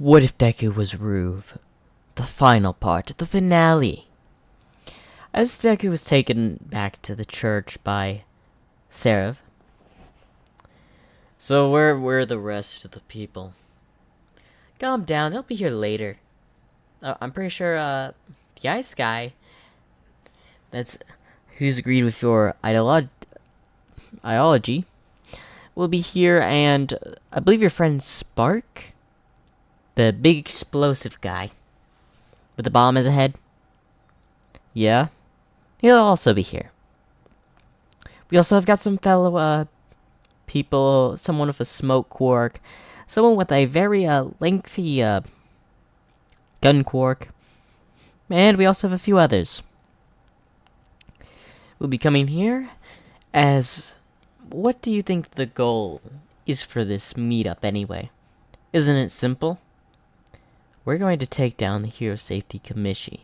What if Deku was Ruve? The final part, the finale. As Deku was taken back to the church by Seraph. So where were the rest of the people? Calm down, they'll be here later. I'm pretty sure, the ice guy, that's who's agreed with your ideology, will be here, and I believe your friend Spark, the big explosive guy, with the bomb as a head. Yeah, he'll also be here. We also have got some fellow, people, someone with a smoke quark, someone with a very, lengthy, gun quark, and we also have a few others. We'll be coming here as... What do you think the goal is for this meetup anyway? Isn't it simple? We're going to take down the Hero Safety Commission.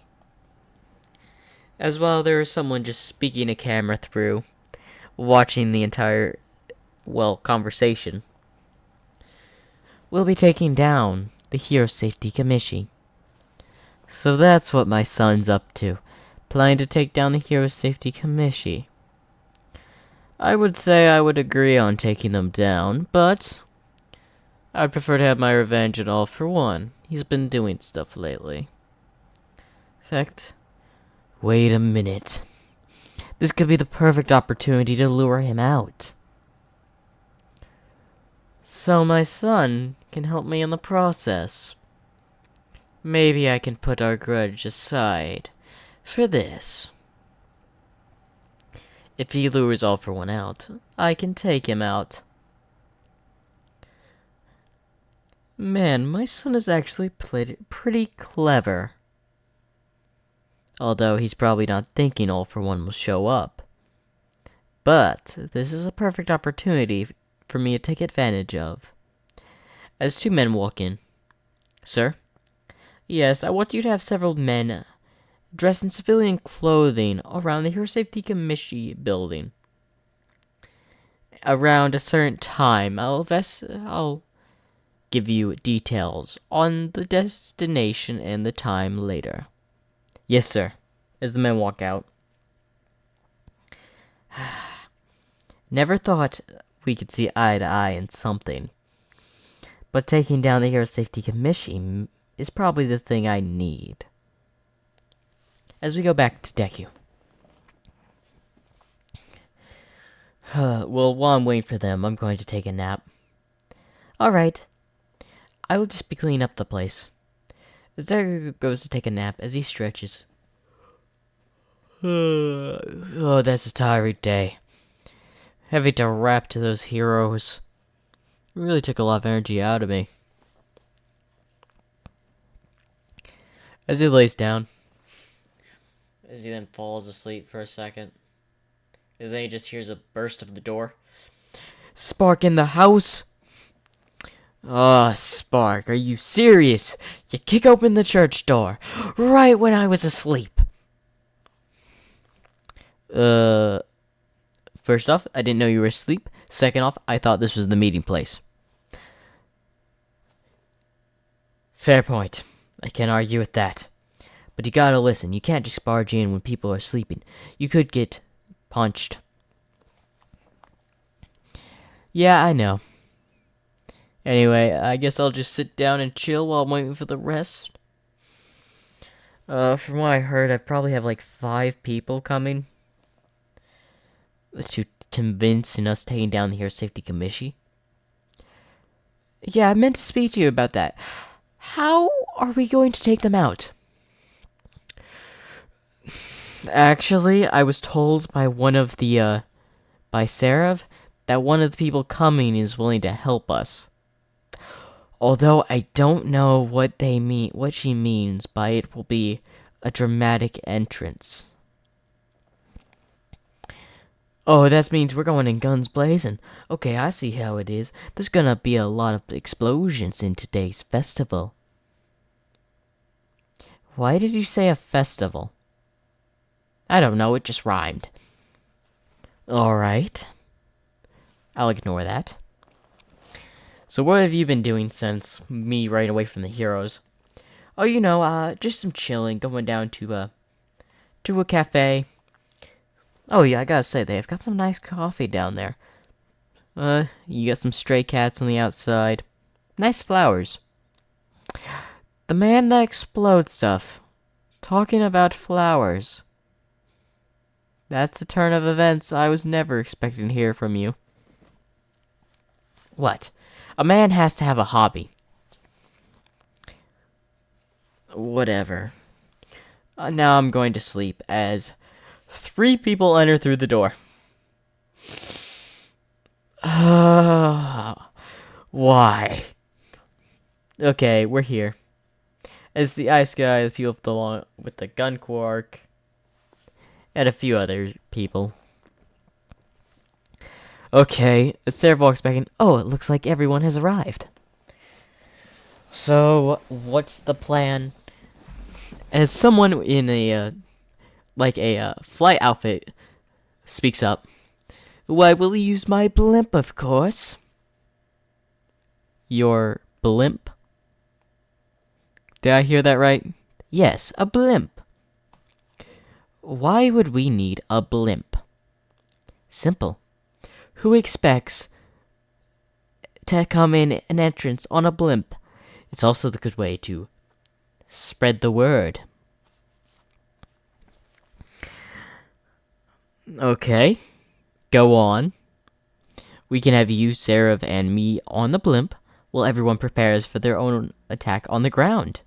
As well, there is someone just speaking a camera through, watching the entire, conversation. We'll be taking down the Hero Safety Commission. So that's what my son's up to, planning to take down the Hero Safety Commission. I would say I would agree on taking them down, but I'd prefer to have my revenge and all for one. He's been doing stuff lately. In fact, wait a minute. This could be the perfect opportunity to lure him out. So my son can help me in the process. Maybe I can put our grudge aside for this. If he lures all for one out, I can take him out. Man, my son is actually pretty clever. Although he's probably not thinking all for one will show up. But this is a perfect opportunity for me to take advantage of. As two men walk in. Sir? Yes, I want you to have several men dressed in civilian clothing around the Hero Safety Commission building. Around a certain time, I'll give you details on the destination and the time later. Yes, sir. As the men walk out. Never thought we could see eye to eye in something. But taking down the Hero Safety Commission is probably the thing I need. As we go back to Deku. Well, while I'm waiting for them, I'm going to take a nap. Alright. I will just be cleaning up the place. As Deku goes to take a nap, as he stretches. Oh, that's a tiring day. Having to rap to those heroes. It really took a lot of energy out of me. As he lays down. As he then falls asleep for a second. As then he just hears a burst of the door. Spark in the house! Oh, Spark, are you serious? You kick open the church door right when I was asleep. First off, I didn't know you were asleep. Second off, I thought this was the meeting place. Fair point. I can't argue with that. But you gotta listen. You can't just barge in when people are sleeping. You could get punched. Yeah, I know. Anyway, I guess I'll just sit down and chill while I'm waiting for the rest. From what I heard, I probably have like 5 people coming to convincing us taking down the Hero Safety Commission. Yeah, I meant to speak to you about that. How are we going to take them out? Actually, I was told by by Seraph, that one of the people coming is willing to help us. Although I don't know what she means by it will be a dramatic entrance. Oh, that means we're going in guns blazing. Okay, I see how it is. There's gonna be a lot of explosions in today's festival. Why did you say a festival? I don't know, it just rhymed. Alright. I'll ignore that. So what have you been doing since me running away from the heroes? Oh, just some chilling, going down to a cafe. Oh yeah, I gotta say, they've got some nice coffee down there. You got some stray cats on the outside. Nice flowers. The man that explodes stuff. Talking about flowers. That's a turn of events I was never expecting to hear from you. What? A man has to have a hobby. Whatever. Now I'm going to sleep as 3 people enter through the door. Why? Okay, we're here. As the ice guy, the people with the gun quark, and a few other people. Okay, Sarah walks back in. Oh, it looks like everyone has arrived. So, what's the plan? As someone in a flight outfit speaks up, "Why, will use my blimp, of course." Your blimp? Did I hear that right? Yes, a blimp. Why would we need a blimp? Simple. Who expects to come in an entrance on a blimp? It's also the good way to spread the word. Okay, go on. We can have you, Sarah, and me on the blimp while everyone prepares for their own attack on the ground.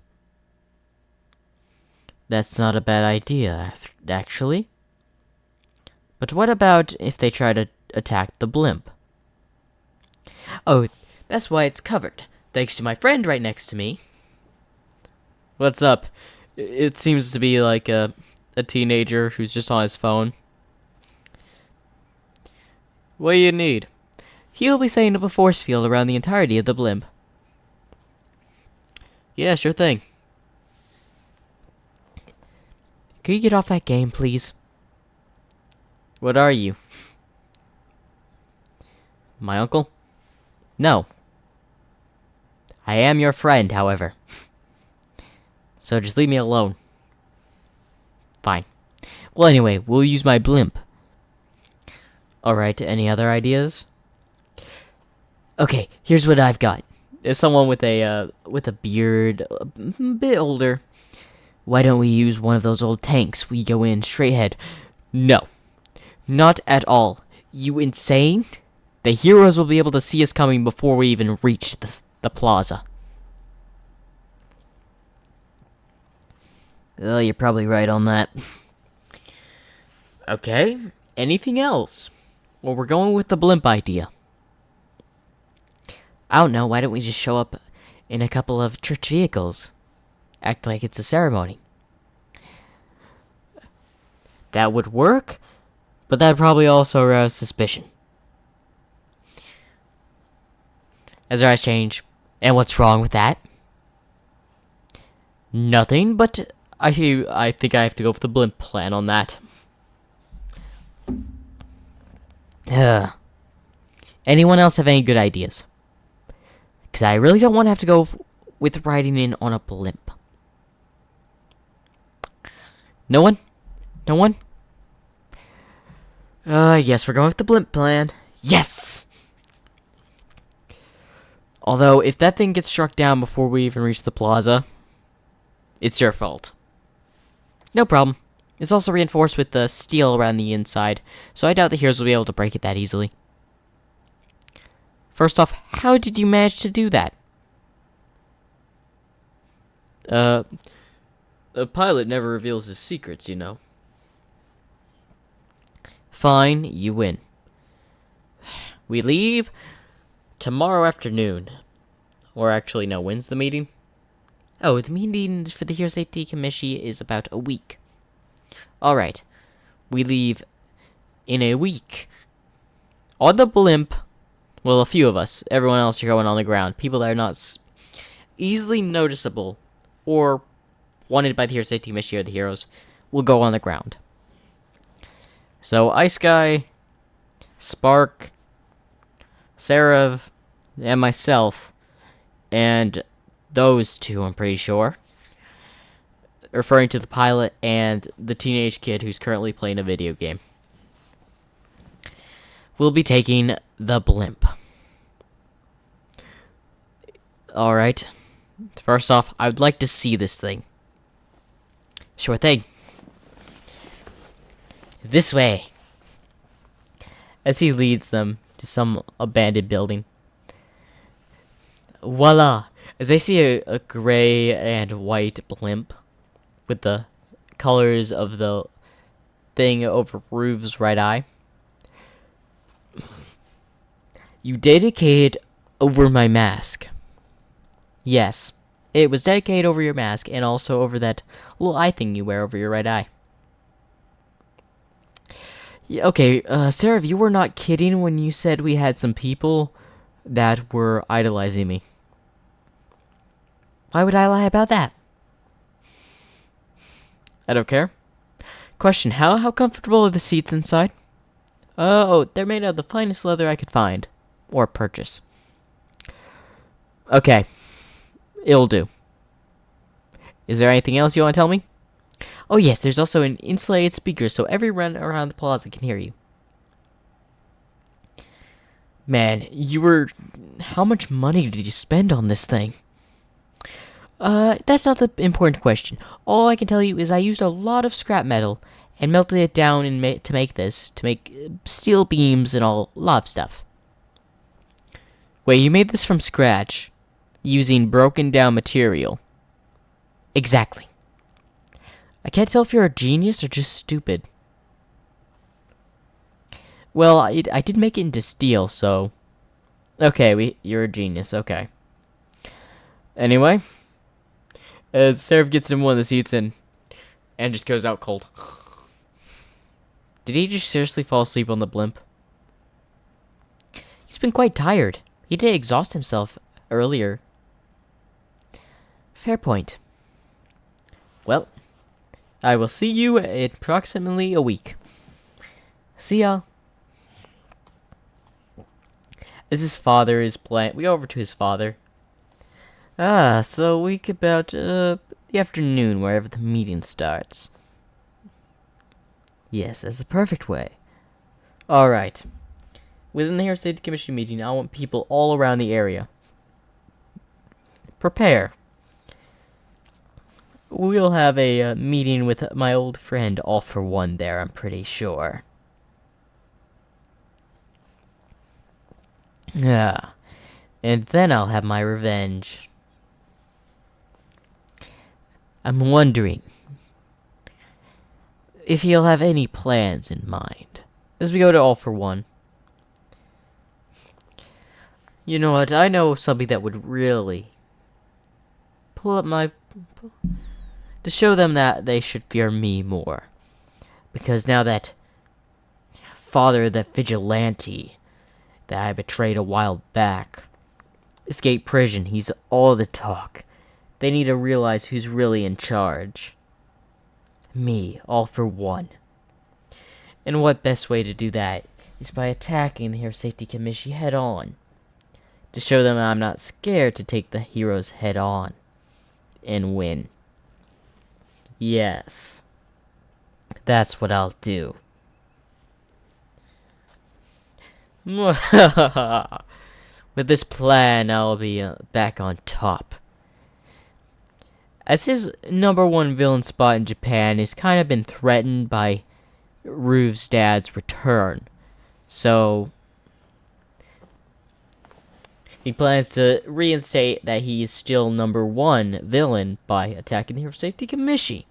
That's not a bad idea, actually. But what about if they try to attack the blimp? Oh, that's why it's covered, thanks to my friend right next to me. What's up? It seems to be like a teenager who's just on his phone. What do you need? He'll be setting up a force field around the entirety of the blimp. Yeah, sure thing. Can you get off that game, please? What are you? My uncle? No. I am your friend, however. So just leave me alone. Fine. Well, anyway, we'll use my blimp. Alright, any other ideas? Okay, here's what I've got. There's someone with a beard, a bit older. Why don't we use one of those old tanks? We go in straight ahead. No. Not at all. You insane? The heroes will be able to see us coming before we even reach the plaza. Well, you're probably right on that. Okay, anything else? Well, we're going with the blimp idea. I don't know, why don't we just show up in a couple of church vehicles? Act like it's a ceremony. That would work, but that'd probably also arouse suspicion. As our eyes change, and what's wrong with that? Nothing, but I think I have to go for the blimp plan on that. Anyone else have any good ideas? Because I really don't want to have to go with riding in on a blimp. No one? No one? Yes, we're going with the blimp plan. Yes! Although, if that thing gets struck down before we even reach the plaza, it's your fault. No problem. It's also reinforced with the steel around the inside, so I doubt the heroes will be able to break it that easily. First off, how did you manage to do that? A pilot never reveals his secrets, you know. Fine, you win. We leave tomorrow afternoon. Or actually, no, when's the meeting? Oh, the meeting for the Hero Safety Commission is about a week. Alright, we leave in a week. On the blimp, well, a few of us. Everyone else are going on the ground. People that are not easily noticeable or wanted by the Hero Safety Commission or the heroes will go on the ground. So, Ice Guy, Spark, Serev, and myself, and those two, I'm pretty sure, referring to the pilot and the teenage kid who's currently playing a video game, we'll be taking the blimp. Alright. First off, I would like to see this thing. Sure thing. This way. As he leads them to some abandoned building. Voila! As they see a gray and white blimp with the colors of the thing over Ruve's right eye. You dedicated over my mask. Yes, it was dedicated over your mask and also over that little eye thing you wear over your right eye. Yeah, okay, Sarah, you were not kidding when you said we had some people that were idolizing me. Why would I lie about that? I don't care. Question, how comfortable are the seats inside? Oh, they're made out of the finest leather I could find. Or purchase. Okay. It'll do. Is there anything else you want to tell me? Oh yes, there's also an insulated speaker so everyone around the plaza can hear you. Man, how much money did you spend on this thing? That's not the important question. All I can tell you is I used a lot of scrap metal and melted it down to make steel beams and a lot of stuff. Wait, you made this from scratch, using broken down material? Exactly. I can't tell if you're a genius or just stupid. Well, I did make it into steel, so... Okay, you're a genius, okay. Anyway, as Seraph gets in one of the seats and just goes out cold. Did he just seriously fall asleep on the blimp? He's been quite tired. He did exhaust himself earlier. Fair point. Well, I will see you in approximately a week. See ya. As his father is playing, we go over to his father. So a week about the afternoon, wherever the meeting starts. Yes, that's the perfect way. Alright. Within the Hero Safety Commission meeting, I want people all around the area. Prepare. We'll have a meeting with my old friend All For One there, I'm pretty sure. Yeah. And then I'll have my revenge. I'm wondering if he'll have any plans in mind. As we go to All For One. You know what, I know something that would really pull up my... to show them that they should fear me more. Because now that father, that vigilante that I betrayed a while back, escaped prison, he's all the talk. They need to realize who's really in charge. Me, All For One. And what best way to do that is by attacking the Hero Safety Commission head on. To show them I'm not scared to take the heroes head on. And win. Yes. That's what I'll do. With this plan, I'll be back on top. As his #1 villain spot in Japan has kind of been threatened by Ruve's dad's return. So he plans to reinstate that he is still #1 villain by attacking the Hero Safety Commission.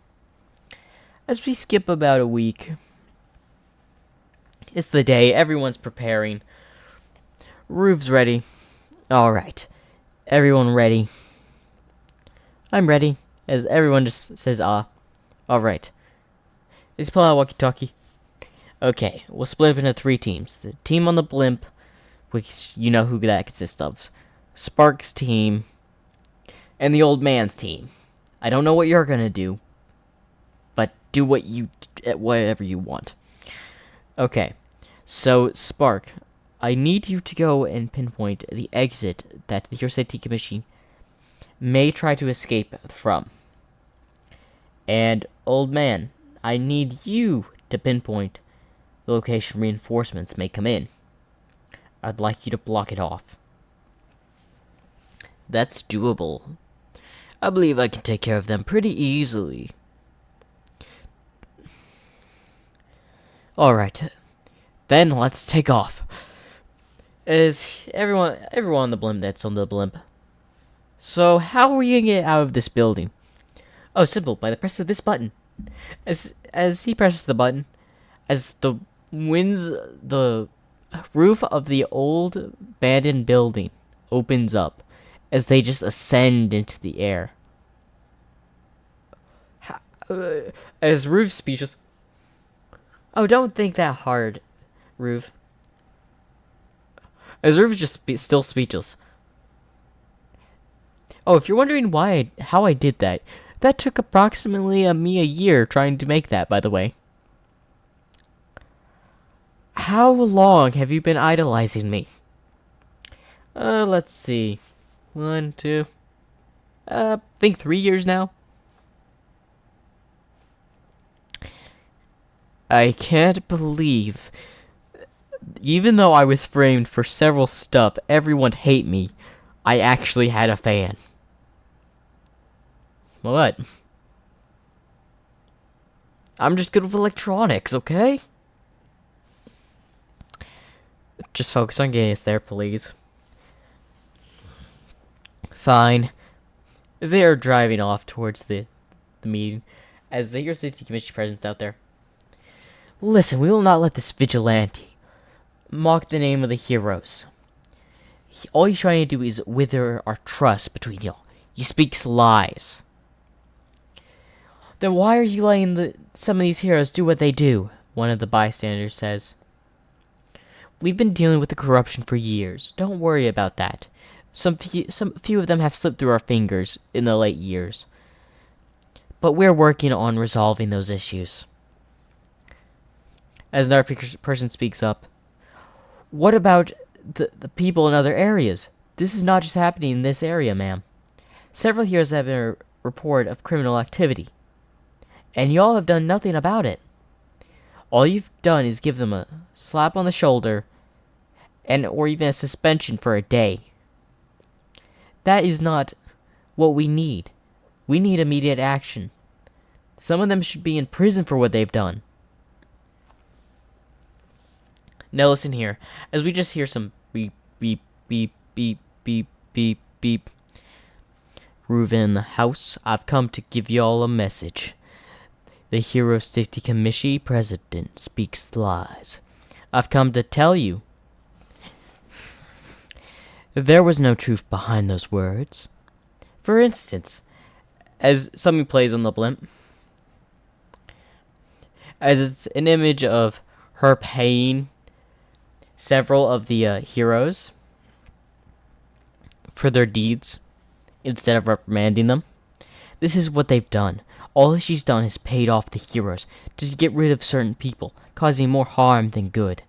As we skip about a week, it's the day, everyone's preparing. Ruve's ready. Alright. Everyone ready? I'm ready. As everyone just says, Alright. Let's pull out walkie-talkie. Okay, we'll split up into 3 teams. The team on the blimp, which you know who that consists of. Spark's team, and the old man's team. I don't know what you're gonna do, but do whatever you want. Okay, so Spark, I need you to go and pinpoint the exit that the Hero Safety Commission may try to escape from. And, old man, I need you to pinpoint the location reinforcements may come in. I'd like you to block it off. That's doable. I believe I can take care of them pretty easily. Alright, then let's take off. Is everyone on the blimp that's on the blimp? So how are we gonna get out of this building? Oh, simple, by the press of this button. As he presses the button, as the roof of the old abandoned building opens up, as they just ascend into the air. As Roof speeches. Oh, don't think that hard, Roof. As Roof is just still speechless. Oh, if you're wondering how I did that, that took approximately me a year trying to make that, by the way. How long have you been idolizing me? Let's see. 1, 2. I think 3 years now. I can't believe, even though I was framed for several stuff, everyone hate me, I actually had a fan. What? I'm just good with electronics, okay? Just focus on getting us there, please. Fine. As they are driving off towards the meeting, as the Hero Safety Commission presence out there. Listen, we will not let this vigilante mock the name of the heroes. All he's trying to do is wither our trust between y'all. He speaks lies. Then why are you letting some of these heroes do what they do? One of the bystanders says. We've been dealing with the corruption for years. Don't worry about that. Some few of them have slipped through our fingers in the late years. But we're working on resolving those issues. As another person speaks up. What about the people in other areas? This is not just happening in this area, ma'am. Several heroes have been a report of criminal activity. And y'all have done nothing about it. All you've done is give them a slap on the shoulder or even a suspension for a day. That is not what we need. We need immediate action. Some of them should be in prison for what they've done. Now listen here, as we just hear some beep, beep, beep, beep, beep, beep, beep. Reuven in the house, I've come to give y'all a message. The Hero Safety Commission president speaks lies. I've come to tell you. There was no truth behind those words. For instance, as something plays on the blimp, as it's an image of her paying several of the heroes for their deeds instead of reprimanding them. This is what they've done. All she's done is paid off the heroes to get rid of certain people, causing more harm than good.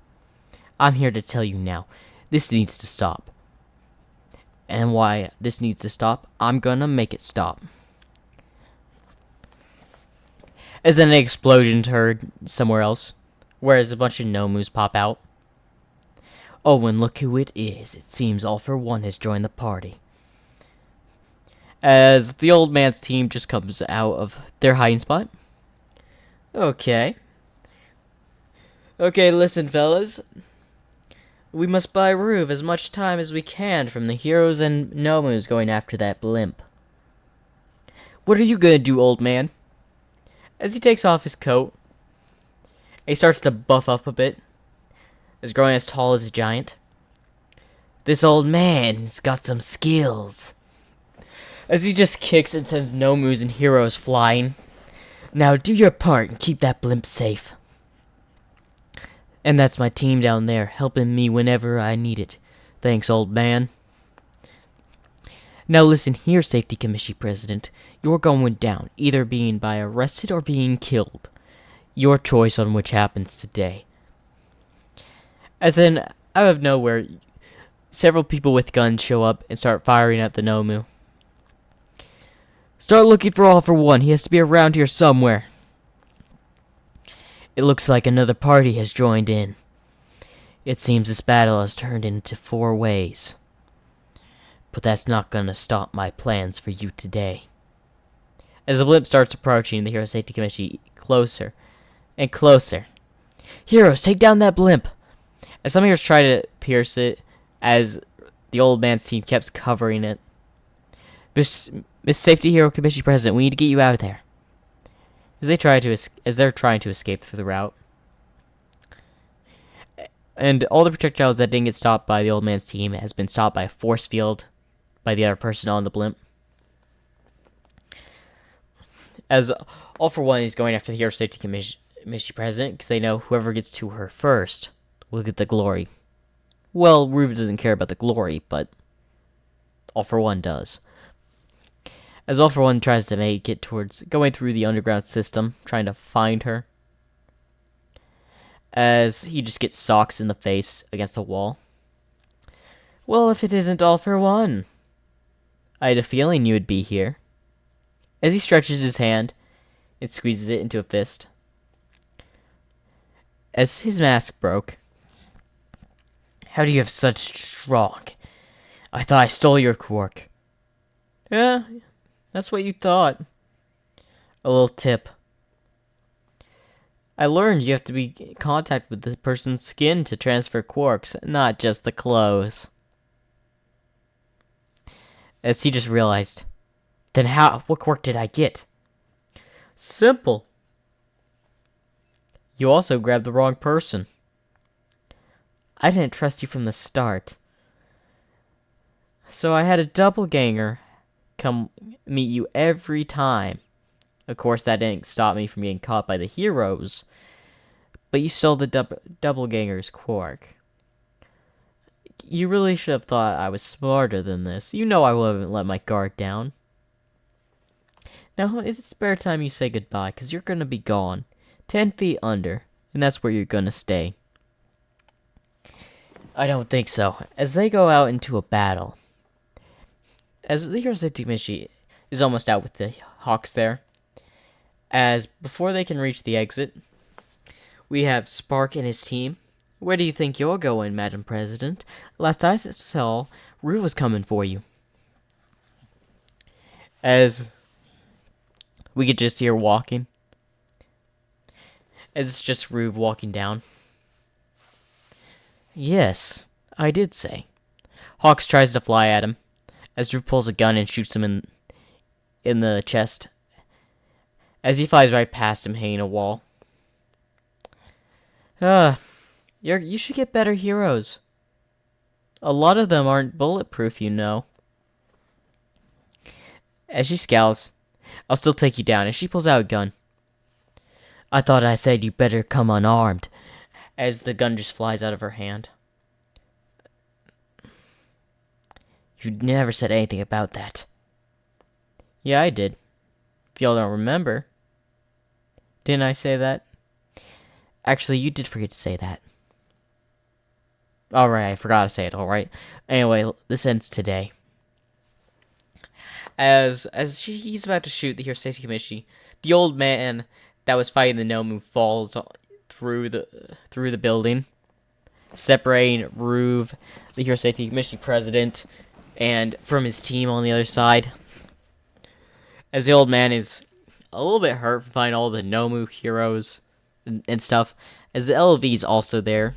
I'm here to tell you now, this needs to stop. And why this needs to stop, I'm gonna make it stop. As then an explosion's heard somewhere else, whereas a bunch of Nomus pop out. Oh, and look who it is. It seems All for One has joined the party. As the old man's team just comes out of their hiding spot. Okay, listen, fellas. We must buy Reuven as much time as we can from the heroes and Nomus going after that blimp. What are you gonna do, old man? As he takes off his coat, he starts to buff up a bit. Is growing as tall as a giant. This old man's got some skills. As he just kicks and sends Nomus and heroes flying. Now do your part and keep that blimp safe. And that's my team down there, helping me whenever I need it. Thanks, old man. Now listen here, Safety Commission President. You're going down, either being by arrested or being killed. Your choice on which happens today. As then, Out of nowhere, several people with guns show up and start firing at the Nomu. Start looking for All for One. He has to be around here somewhere. It looks like another party has joined in. It seems this battle has turned into 4 ways. But that's not gonna stop my plans for you today. As the blimp starts approaching, the Hero Safety Committee closer and closer. Heroes, take down that blimp! As some heroes try to pierce it, as the old man's team keeps covering it. Miss Safety Hero Committee President, we need to get you out of there. As they're trying to escape through the route. And all the projectiles that didn't get stopped by the old man's team has been stopped by a force field by the other person on the blimp. As All for One is going after the Hero Safety Committee President, because they know whoever gets to her first will get the glory. Well, Ruby doesn't care about the glory, but All for One does. As All for One tries to make it towards going through the underground system, trying to find her, as he just gets socks in the face against the wall. Well, if it isn't All for One, I had a feeling you would be here. As he stretches his hand and squeezes it into a fist. As his mask broke. How do you have such strong? I thought I stole your quirk. Yeah, that's what you thought. A little tip. I learned you have to be in contact with the person's skin to transfer quarks, not just the clothes. As he just realized, then what quirk did I get? Simple. You also grabbed the wrong person. I didn't trust you from the start. So I had a doppelganger come meet you every time. Of course, that didn't stop me from getting caught by the heroes. But you stole the doppelganger's quark. You really should have thought I was smarter than this. You know I wouldn't let my guard down. Now, it's spare time you say goodbye, because you're going to be gone. 10 feet under, and that's where you're going to stay. I don't think so. As they go out into a battle, as the Hero Safety Committee is almost out with the Hawks there, as before they can reach the exit, we have Spark and his team. Where do you think you're going, Madam President? Last I saw, Rue was coming for you. As we could just hear walking. As it's just Rue walking down. Yes, I did say. Hawks tries to fly at him, as Rue pulls a gun and shoots him in the chest, as he flies right past him, hitting a wall. You should get better heroes. A lot of them aren't bulletproof, you know. As she scowls, I'll still take you down, as she pulls out a gun. I thought I said you better come unarmed, as the gun just flies out of her hand. You never said anything about that. Yeah, I did. If y'all don't remember. Didn't I say that? Actually, you did forget to say that. Alright, I forgot to say it, alright. Anyway, this ends today. As he's about to shoot the Hero Safety Committee, the old man that was fighting the Nomu falls through the building, separating Ruve, the Hero Safety Committee president, and from his team on the other side. As the old man is a little bit hurt from finding all the Nomu heroes and stuff, as the LV is also there.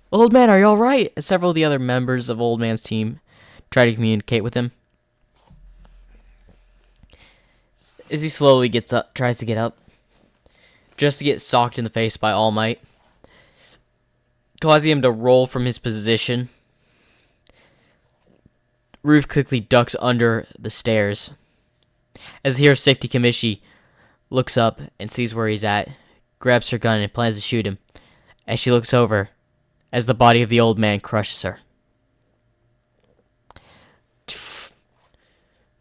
Old man, are you alright? As several of the other members of Old Man's team try to communicate with him. As he slowly tries to get up, just to get socked in the face by All Might, causing him to roll from his position. Ruth quickly ducks under the stairs. As the Hero Safety Committee looks up and sees where he's at, grabs her gun and plans to shoot him, as she looks over, as the body of the old man crushes her.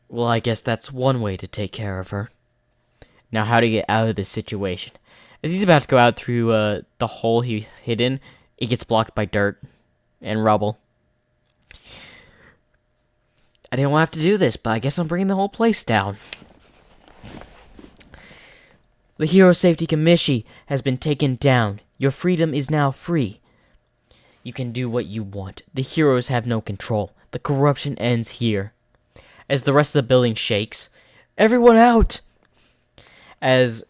Well, I guess that's one way to take care of her. Now, how to get out of this situation? As he's about to go out through the hole he hid in, it gets blocked by dirt and rubble. I didn't want to have to do this, but I guess I'm bringing the whole place down. The Hero Safety Commission has been taken down. Your freedom is now free. You can do what you want. The heroes have no control. The corruption ends here. As the rest of the building shakes, everyone out! As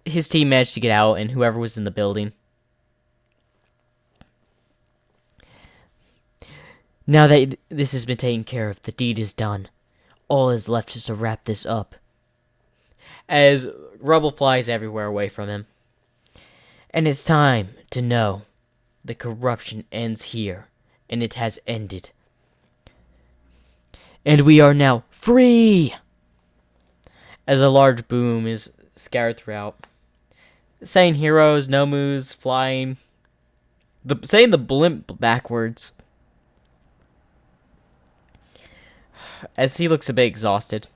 his team managed to get out and whoever was in the building. Now that this has been taken care of, the deed is done. All is left is to wrap this up. As rubble flies everywhere away from him. And it's time to know the corruption ends here, and it has ended. And we are now free! As a large boom is scattered throughout, saying heroes, Nomus, flying, saying the blimp backwards. As he looks a bit exhausted.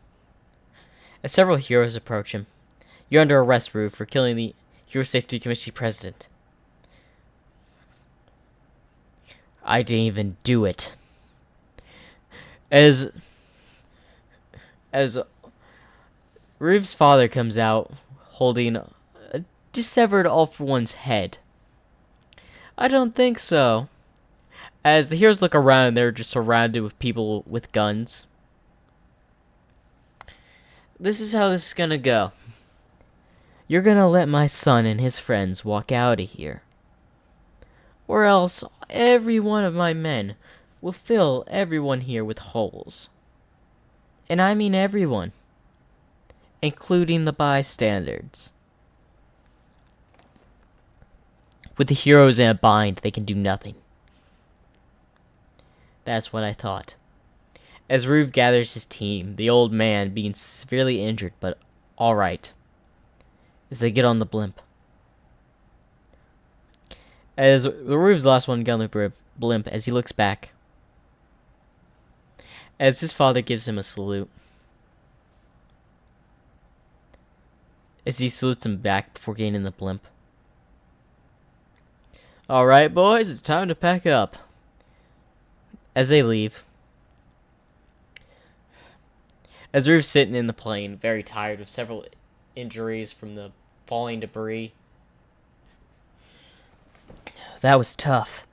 As several heroes approach him. You're under arrest, Rue, for killing the Hero Safety Commission president. I didn't even do it. As Rue's father comes out holding a dissevered All-For-One's head. I don't think so. As the heroes look around, they're just surrounded with people with guns. This is how this is gonna go. You're gonna let my son and his friends walk out of here. Or else every one of my men will fill everyone here with holes. And I mean everyone. Including the bystanders. With the heroes in a bind, they can do nothing. That's what I thought. As Ruve gathers his team, the old man being severely injured, but alright. As they get on the blimp. As Ruve's the last one to get on the blimp, as he looks back. As his father gives him a salute. As he salutes him back before getting in the blimp. Alright, boys, it's time to pack up. As they leave. As Ruve's sitting in the plane, very tired with several injuries from the falling debris. That was tough.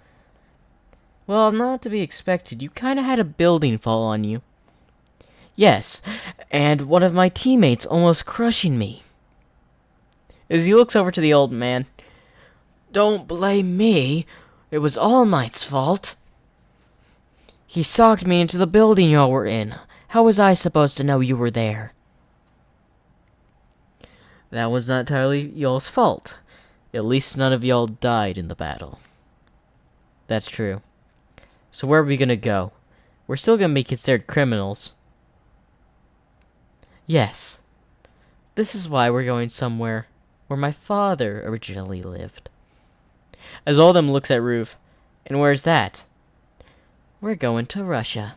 Well, not to be expected. You kind of had a building fall on you. Yes, and one of my teammates almost crushing me. As he looks over to the old man. Don't blame me. It was All Might's fault. He socked me into the building y'all were in. How was I supposed to know you were there? That was not entirely y'all's fault. At least none of y'all died in the battle. That's true. So where are we gonna go? We're still gonna be considered criminals. Yes. This is why we're going somewhere where my father originally lived. As all of them looks at Ruve. And where's that? We're going to Russia.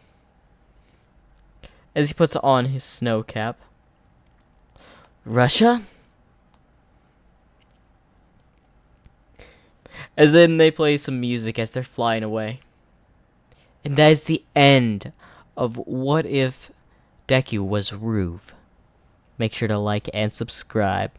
As he puts on his snow cap. Russia? As then they play some music as they're flying away. And that is the end of What If Deku Was Ruve. Make sure to like and subscribe.